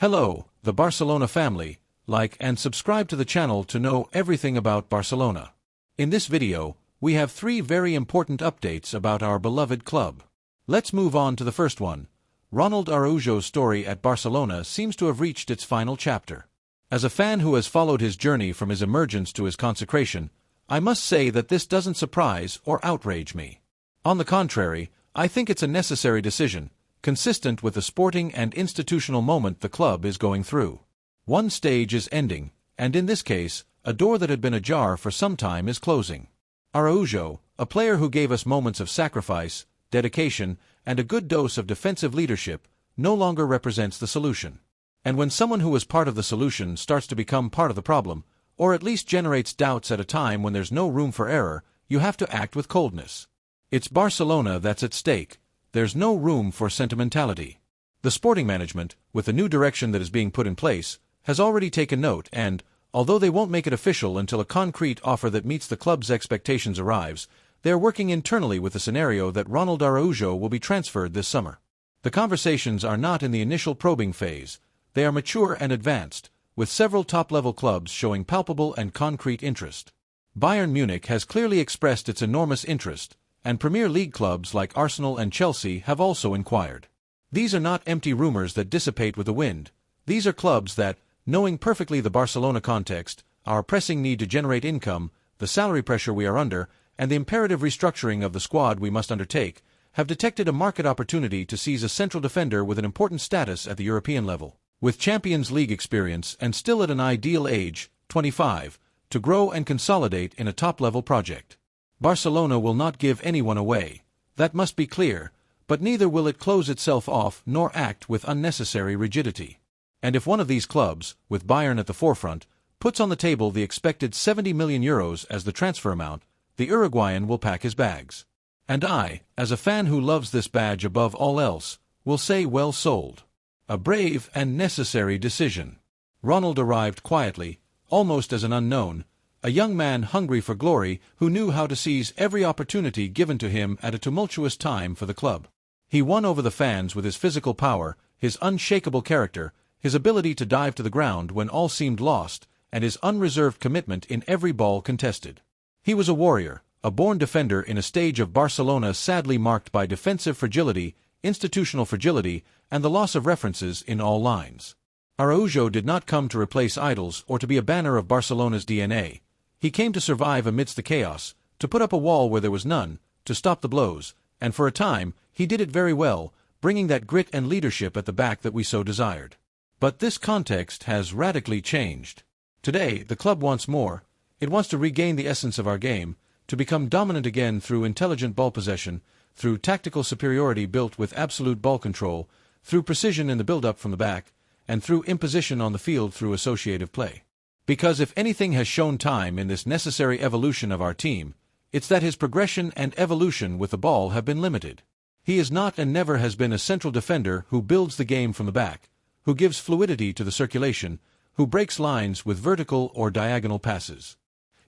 Hello, the Barcelona family. Like and subscribe to the channel to know everything about Barcelona. In this video, we have 3 very important updates about our beloved club. Let's move on to the first one. Ronald Araujo's story at Barcelona seems to have reached its final chapter. As a fan who has followed his journey from his emergence to his consecration, I must say that this doesn't surprise or outrage me. On the contrary, I think it's a necessary decision, consistent with the sporting and institutional moment the club is going through. One stage is ending, and in this case, a door that had been ajar for some time is closing. Araujo, a player who gave us moments of sacrifice, dedication, and a good dose of defensive leadership, no longer represents the solution. And when someone who was part of the solution starts to become part of the problem, or at least generates doubts at a time when there's no room for error, you have to act with coldness. It's Barcelona that's at stake. There's no room for sentimentality. The sporting management, with the new direction that is being put in place, has already taken note and, although they won't make it official until a concrete offer that meets the club's expectations arrives, they are working internally with the scenario that Ronald Araujo will be transferred this summer. The conversations are not in the initial probing phase. They are mature and advanced, with several top-level clubs showing palpable and concrete interest. Bayern Munich has clearly expressed its enormous interest, and Premier League clubs like Arsenal and Chelsea have also inquired. These are not empty rumors that dissipate with the wind. These are clubs that, knowing perfectly the Barcelona context, our pressing need to generate income, the salary pressure we are under, and the imperative restructuring of the squad we must undertake, have detected a market opportunity to seize a central defender with an important status at the European level, with Champions League experience and still at an ideal age, 25, to grow and consolidate in a top-level project. Barcelona will not give anyone away, that must be clear, but neither will it close itself off nor act with unnecessary rigidity. And if one of these clubs, with Bayern at the forefront, puts on the table the expected €70 million as the transfer amount, the Uruguayan will pack his bags. And I, as a fan who loves this badge above all else, will say well sold. A brave and necessary decision. Ronald arrived quietly, almost as an unknown, a young man hungry for glory who knew how to seize every opportunity given to him at a tumultuous time for the club. He won over the fans with his physical power, his unshakable character, his ability to dive to the ground when all seemed lost, and his unreserved commitment in every ball contested. He was a warrior, a born defender in a stage of Barcelona sadly marked by defensive fragility, institutional fragility, and the loss of references in all lines. Araujo did not come to replace idols or to be a banner of Barcelona's DNA. He came to survive amidst the chaos, to put up a wall where there was none, to stop the blows, and for a time, he did it very well, bringing that grit and leadership at the back that we so desired. But this context has radically changed. Today, the club wants more. It wants to regain the essence of our game, to become dominant again through intelligent ball possession, through tactical superiority built with absolute ball control, through precision in the build-up from the back, and through imposition on the field through associative play. Because if anything has shown time in this necessary evolution of our team, it's that his progression and evolution with the ball have been limited. He is not and never has been a central defender who builds the game from the back, who gives fluidity to the circulation, who breaks lines with vertical or diagonal passes.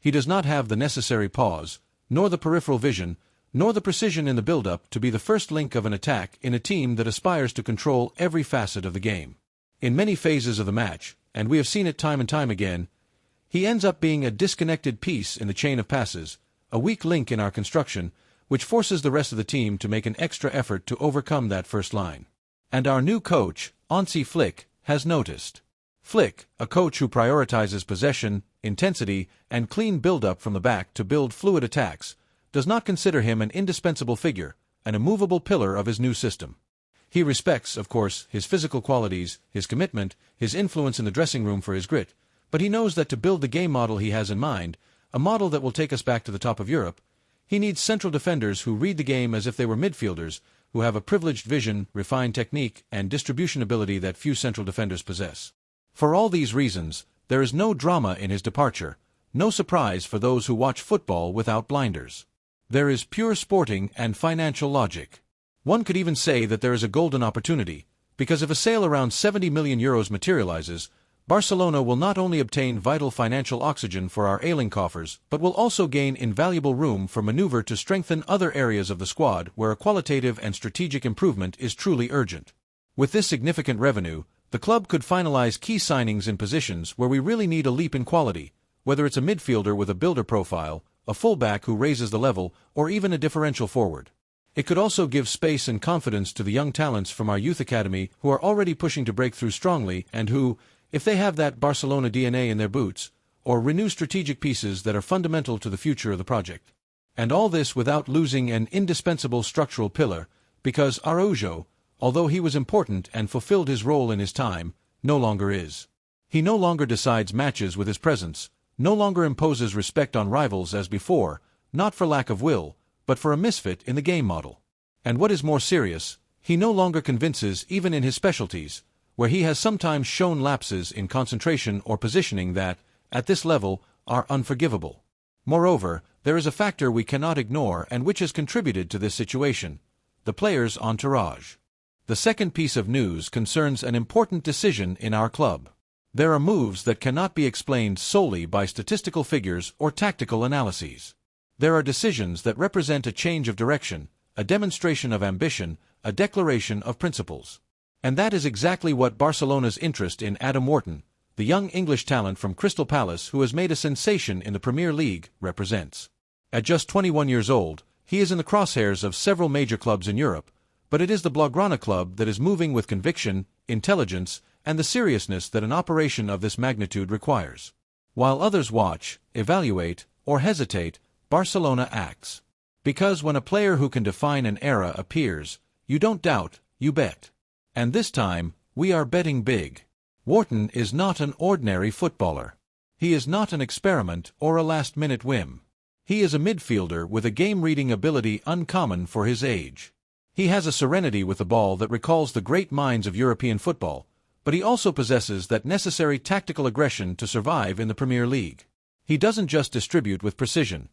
He does not have the necessary pause, nor the peripheral vision, nor the precision in the build-up to be the first link of an attack in a team that aspires to control every facet of the game. In many phases of the match, and we have seen it time and time again, he ends up being a disconnected piece in the chain of passes, a weak link in our construction, which forces the rest of the team to make an extra effort to overcome that first line. And our new coach, Hansi Flick, has noticed. Flick, a coach who prioritizes possession, intensity, and clean build-up from the back to build fluid attacks, does not consider him an indispensable figure, an immovable pillar of his new system. He respects, of course, his physical qualities, his commitment, his influence in the dressing room for his grit, but he knows that to build the game model he has in mind, a model that will take us back to the top of Europe, he needs central defenders who read the game as if they were midfielders, who have a privileged vision, refined technique, and distribution ability that few central defenders possess. For all these reasons, there is no drama in his departure, no surprise for those who watch football without blinders. There is pure sporting and financial logic. One could even say that there is a golden opportunity, because if a sale around €70 million materializes, Barcelona will not only obtain vital financial oxygen for our ailing coffers, but will also gain invaluable room for maneuver to strengthen other areas of the squad where a qualitative and strategic improvement is truly urgent. With this significant revenue, The club could finalize key signings in positions where we really need a leap in quality, whether it's a midfielder with a builder profile, a fullback who raises the level, or even a differential forward. It could also give space and confidence to the young talents from our youth academy who are already pushing to break through strongly and who, if they have that Barcelona DNA in their boots, or renew strategic pieces that are fundamental to the future of the project. And all this without losing an indispensable structural pillar, because Araujo, although he was important and fulfilled his role in his time, no longer is. He no longer decides matches with his presence, no longer imposes respect on rivals as before, not for lack of will, but for a misfit in the game model. And what is more serious, he no longer convinces even in his specialties, where he has sometimes shown lapses in concentration or positioning that, at this level, are unforgivable. Moreover, there is a factor we cannot ignore and which has contributed to this situation: the player's entourage. The second piece of news concerns an important decision in our club. There are moves that cannot be explained solely by statistical figures or tactical analyses. There are decisions that represent a change of direction, a demonstration of ambition, a declaration of principles. And that is exactly what Barcelona's interest in Adam Wharton, the young English talent from Crystal Palace who has made a sensation in the Premier League, represents. At just 21 years old, he is in the crosshairs of several major clubs in Europe, but it is the Blaugrana club that is moving with conviction, intelligence, and the seriousness that an operation of this magnitude requires. While others watch, evaluate, or hesitate, Barcelona acts. Because when a player who can define an era appears, you don't doubt, you bet. And this time, we are betting big. Wharton is not an ordinary footballer. He is not an experiment or a last-minute whim. He is a midfielder with a game-reading ability uncommon for his age. He has a serenity with the ball that recalls the great minds of European football, but he also possesses that necessary tactical aggression to survive in the Premier League. He doesn't just distribute with precision.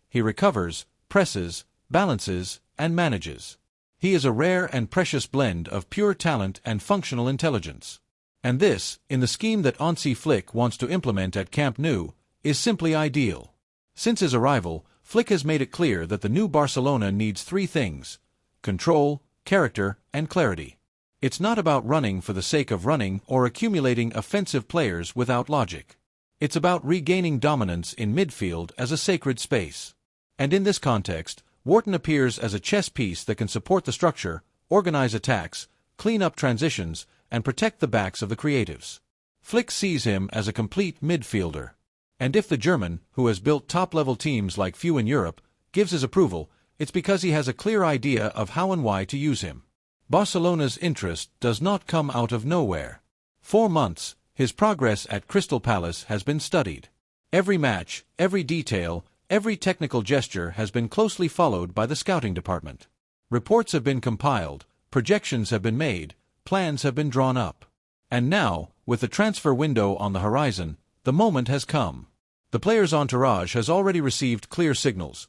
He recovers, presses, balances, and manages. He is a rare and precious blend of pure talent and functional intelligence. And this, in the scheme that Hansi Flick wants to implement at Camp Nou, is simply ideal. Since his arrival, Flick has made it clear that the new Barcelona needs three things: control, character, and clarity. It's not about running for the sake of running or accumulating offensive players without logic. It's about regaining dominance in midfield as a sacred space. And in this context, Wharton appears as a chess piece that can support the structure, organize attacks, clean up transitions, and protect the backs of the creatives. Flick sees him as a complete midfielder. And if the German, who has built top-level teams like few in Europe, gives his approval, it's because he has a clear idea of how and why to use him. Barcelona's interest does not come out of nowhere. 4 months, his progress at Crystal Palace has been studied. Every match, every detail, every technical gesture has been closely followed by the scouting department. Reports have been compiled, projections have been made, plans have been drawn up. And now, with the transfer window on the horizon, the moment has come. The player's entourage has already received clear signals.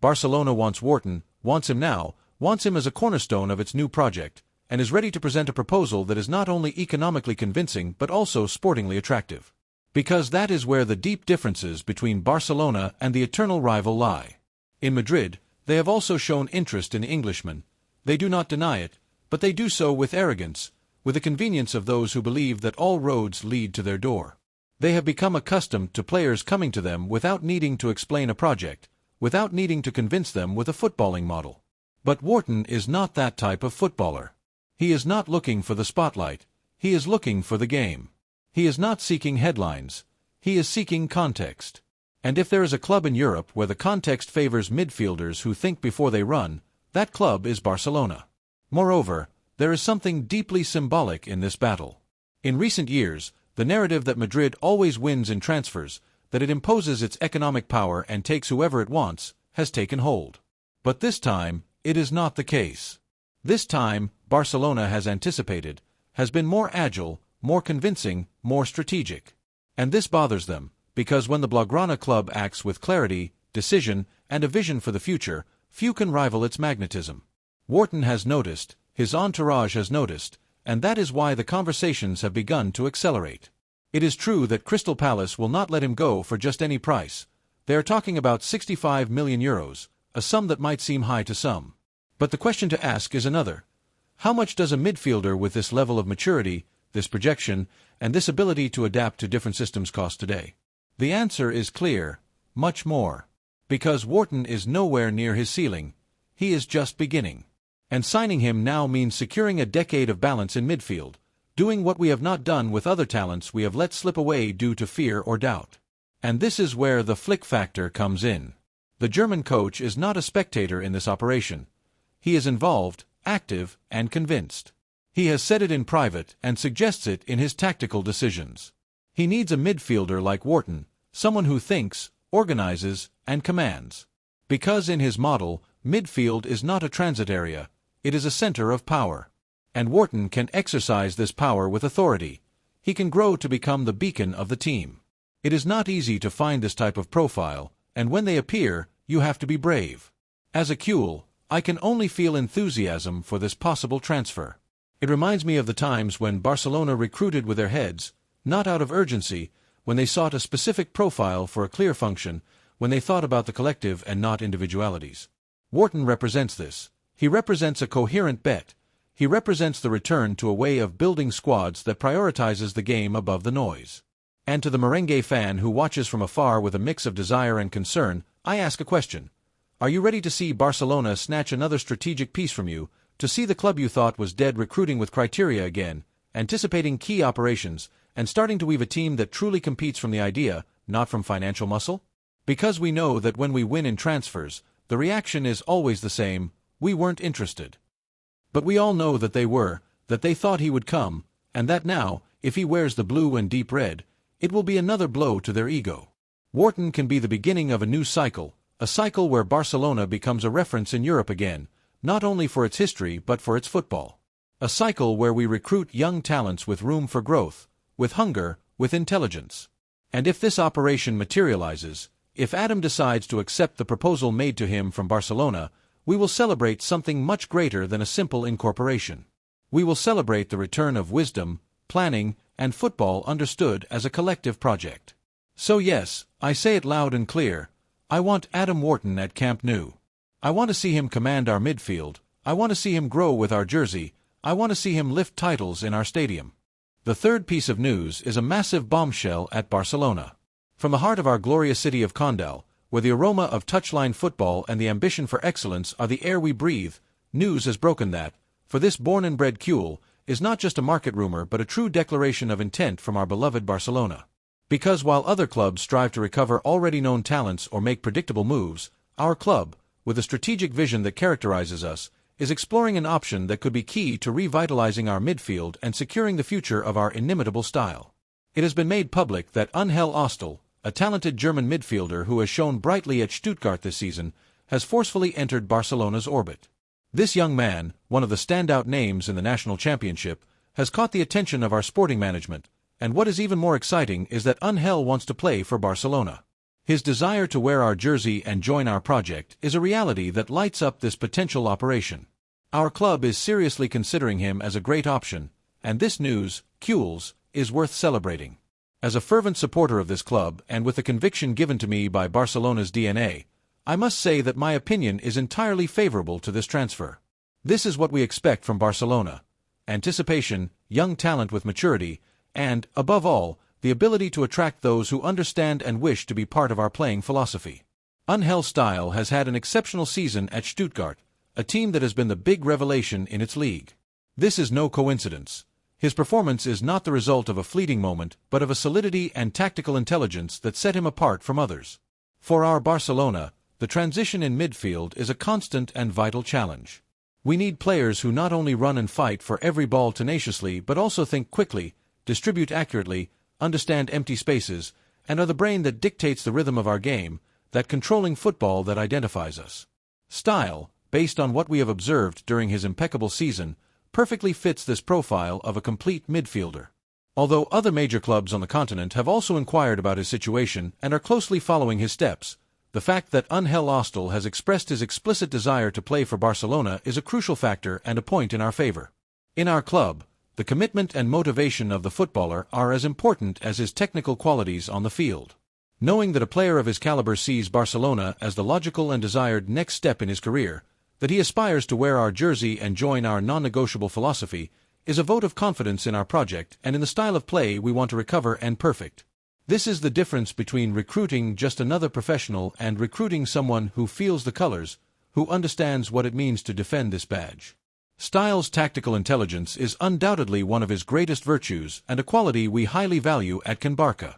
Barcelona wants Wharton, wants him now, wants him as a cornerstone of its new project, and is ready to present a proposal that is not only economically convincing but also sportingly attractive. Because that is where the deep differences between Barcelona and the eternal rival lie. In Madrid, they have also shown interest in the Englishman. They do not deny it, but they do so with arrogance, with the convenience of those who believe that all roads lead to their door. They have become accustomed to players coming to them without needing to explain a project, without needing to convince them with a footballing model. But Wharton is not that type of footballer. He is not looking for the spotlight, he is looking for the game. He is not seeking headlines, he is seeking context. And if there is a club in Europe where the context favors midfielders who think before they run, that club is Barcelona. Moreover, there is something deeply symbolic in this battle. In recent years, the narrative that Madrid always wins in transfers, that it imposes its economic power and takes whoever it wants, has taken hold. But this time, it is not the case. This time, Barcelona has anticipated, has been more agile, more convincing, more strategic. And this bothers them, because when the Blaugrana club acts with clarity, decision, and a vision for the future, few can rival its magnetism. Wharton has noticed, his entourage has noticed, and that is why the conversations have begun to accelerate. It is true that Crystal Palace will not let him go for just any price. They are talking about 65 million euros, a sum that might seem high to some. But the question to ask is another. How much does a midfielder with this level of maturity, this projection, and this ability to adapt to different systems cost today? The answer is clear: much more. Because Wharton is nowhere near his ceiling, he is just beginning. And signing him now means securing a decade of balance in midfield, doing what we have not done with other talents we have let slip away due to fear or doubt. And this is where the flick factor comes in. The German coach is not a spectator in this operation. He is involved, active, and convinced. He has said it in private and suggests it in his tactical decisions. He needs a midfielder like Wharton, someone who thinks, organizes, and commands. Because in his model, midfield is not a transit area, it is a center of power. And Wharton can exercise this power with authority. He can grow to become the beacon of the team. It is not easy to find this type of profile, and when they appear, you have to be brave. As a Kuhl, I can only feel enthusiasm for this possible transfer. It reminds me of the times when Barcelona recruited with their heads, not out of urgency, when they sought a specific profile for a clear function, when they thought about the collective and not individualities. Wharton represents this. He represents a coherent bet. He represents the return to a way of building squads that prioritizes the game above the noise. And to the merengue fan who watches from afar with a mix of desire and concern, I ask a question. Are you ready to see Barcelona snatch another strategic piece from you, to see the club you thought was dead recruiting with criteria again, anticipating key operations, and starting to weave a team that truly competes from the idea, not from financial muscle? Because we know that when we win in transfers, the reaction is always the same: we weren't interested. But we all know that they were, that they thought he would come, and that now, if he wears the blue and deep red, it will be another blow to their ego. Wharton can be the beginning of a new cycle, a cycle where Barcelona becomes a reference in Europe again, not only for its history but for its football. A cycle where we recruit young talents with room for growth, with hunger, with intelligence. And if this operation materializes, if Adam decides to accept the proposal made to him from Barcelona, we will celebrate something much greater than a simple incorporation. We will celebrate the return of wisdom, planning, and football understood as a collective project. So yes, I say it loud and clear, I want Adam Wharton at Camp Nou. I want to see him command our midfield, I want to see him grow with our jersey, I want to see him lift titles in our stadium. The third piece of news is a massive bombshell at Barcelona. From the heart of our glorious city of Condal, where the aroma of touchline football and the ambition for excellence are the air we breathe, news has broken that, for this born and bred Kuhl, is not just a market rumor but a true declaration of intent from our beloved Barcelona. Because while other clubs strive to recover already known talents or make predictable moves, our club, with a strategic vision that characterizes us, is exploring an option that could be key to revitalizing our midfield and securing the future of our inimitable style. It has been made public that Uli Stehl, a talented German midfielder who has shone brightly at Stuttgart this season, has forcefully entered Barcelona's orbit. This young man, one of the standout names in the national championship, has caught the attention of our sporting management, and what is even more exciting is that Uli wants to play for Barcelona. His desire to wear our jersey and join our project is a reality that lights up this potential operation. Our club is seriously considering him as a great option, and this news, Kuhl's, is worth celebrating. As a fervent supporter of this club and with the conviction given to me by Barcelona's DNA, I must say that my opinion is entirely favorable to this transfer. This is what we expect from Barcelona: anticipation, young talent with maturity, and, above all, the ability to attract those who understand and wish to be part of our playing philosophy. Uli Stehl has had an exceptional season at Stuttgart, a team that has been the big revelation in its league. This is no coincidence. His performance is not the result of a fleeting moment, but of a solidity and tactical intelligence that set him apart from others. For our Barcelona, the transition in midfield is a constant and vital challenge. We need players who not only run and fight for every ball tenaciously but also think quickly, distribute accurately, understand empty spaces, and are the brain that dictates the rhythm of our game, that controlling football that identifies us. Stehl, based on what we have observed during his impeccable season, perfectly fits this profile of a complete midfielder. Although other major clubs on the continent have also inquired about his situation and are closely following his steps, the fact that Uli Stehl has expressed his explicit desire to play for Barcelona is a crucial factor and a point in our favor. In our club, the commitment and motivation of the footballer are as important as his technical qualities on the field. Knowing that a player of his caliber sees Barcelona as the logical and desired next step in his career, that he aspires to wear our jersey and join our non-negotiable philosophy, is a vote of confidence in our project and in the style of play we want to recover and perfect. This is the difference between recruiting just another professional and recruiting someone who feels the colors, who understands what it means to defend this badge. Stehl's tactical intelligence is undoubtedly one of his greatest virtues and a quality we highly value at Can Barça.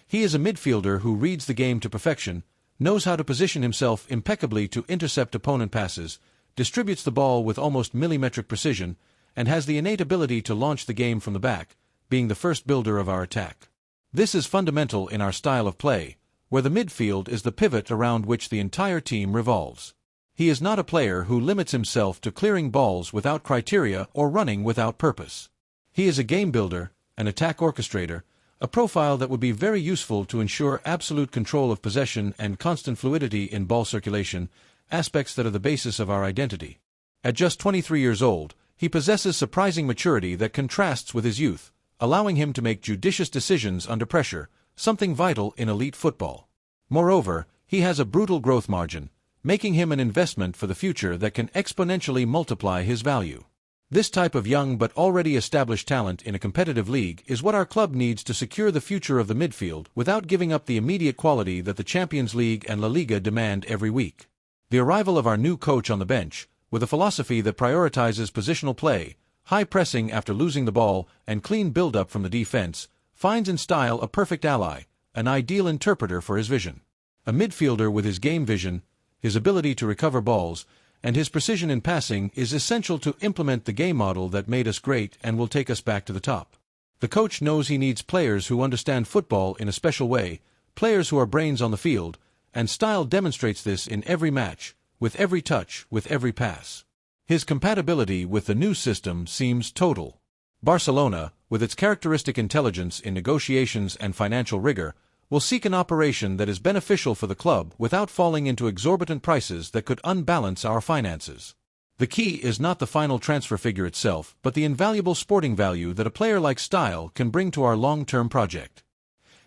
He is a midfielder who reads the game to perfection, knows how to position himself impeccably to intercept opponent passes, distributes the ball with almost millimetric precision, and has the innate ability to launch the game from the back, being the first builder of our attack. This is fundamental in our style of play, where the midfield is the pivot around which the entire team revolves. He is not a player who limits himself to clearing balls without criteria or running without purpose. He is a game builder, an attack orchestrator, a profile that would be very useful to ensure absolute control of possession and constant fluidity in ball circulation, aspects that are the basis of our identity. At just 23 years old, he possesses surprising maturity that contrasts with his youth, allowing him to make judicious decisions under pressure, something vital in elite football. Moreover, he has a brutal growth margin, making him an investment for the future that can exponentially multiply his value. This type of young but already established talent in a competitive league is what our club needs to secure the future of the midfield without giving up the immediate quality that the Champions League and La Liga demand every week. The arrival of our new coach on the bench, with a philosophy that prioritizes positional play, high pressing after losing the ball, and clean build-up from the defense, finds in Stehl a perfect ally, an ideal interpreter for his vision. A midfielder with his game vision, his ability to recover balls, and his precision in passing is essential to implement the game model that made us great and will take us back to the top. The coach knows he needs players who understand football in a special way, players who are brains on the field, and Stehl demonstrates this in every match, with every touch, with every pass. His compatibility with the new system seems total. Barcelona, with its characteristic intelligence in negotiations and financial rigor, will seek an operation that is beneficial for the club without falling into exorbitant prices that could unbalance our finances. The key is not the final transfer figure itself, but the invaluable sporting value that a player like Stehl can bring to our long-term project.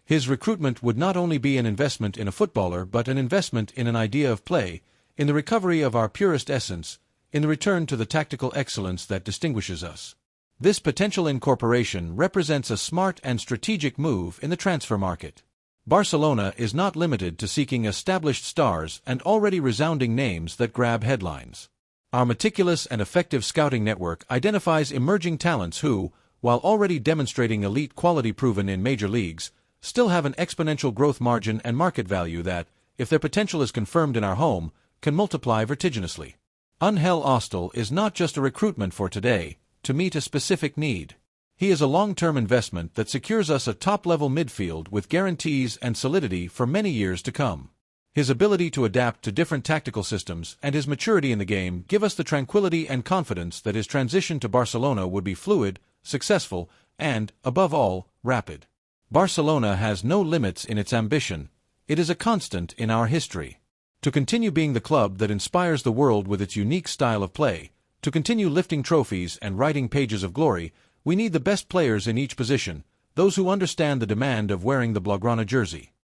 His recruitment would not only be an investment in a footballer but an investment in an idea of play, in the recovery of our purest essence, in the return to the tactical excellence that distinguishes us. This potential incorporation represents a smart and strategic move in the transfer market. Barcelona is not limited to seeking established stars and already resounding names that grab headlines. Our meticulous and effective scouting network identifies emerging talents who, while already demonstrating elite quality proven in major leagues, still have an exponential growth margin and market value that, if their potential is confirmed in our home, can multiply vertiginously. Uli Stehl is not just a recruitment for today, to meet a specific need. He is a long-term investment that secures us a top-level midfield with guarantees and solidity for many years to come. His ability to adapt to different tactical systems and his maturity in the game give us the tranquility and confidence that his transition to Barcelona would be fluid, successful, and, above all, rapid. Barcelona has no limits in its ambition. It is a constant in our history. To continue being the club that inspires the world with its unique style of play, to continue lifting trophies and writing pages of glory, we need the best players in each position, those who understand the demand of wearing the Blaugrana jersey.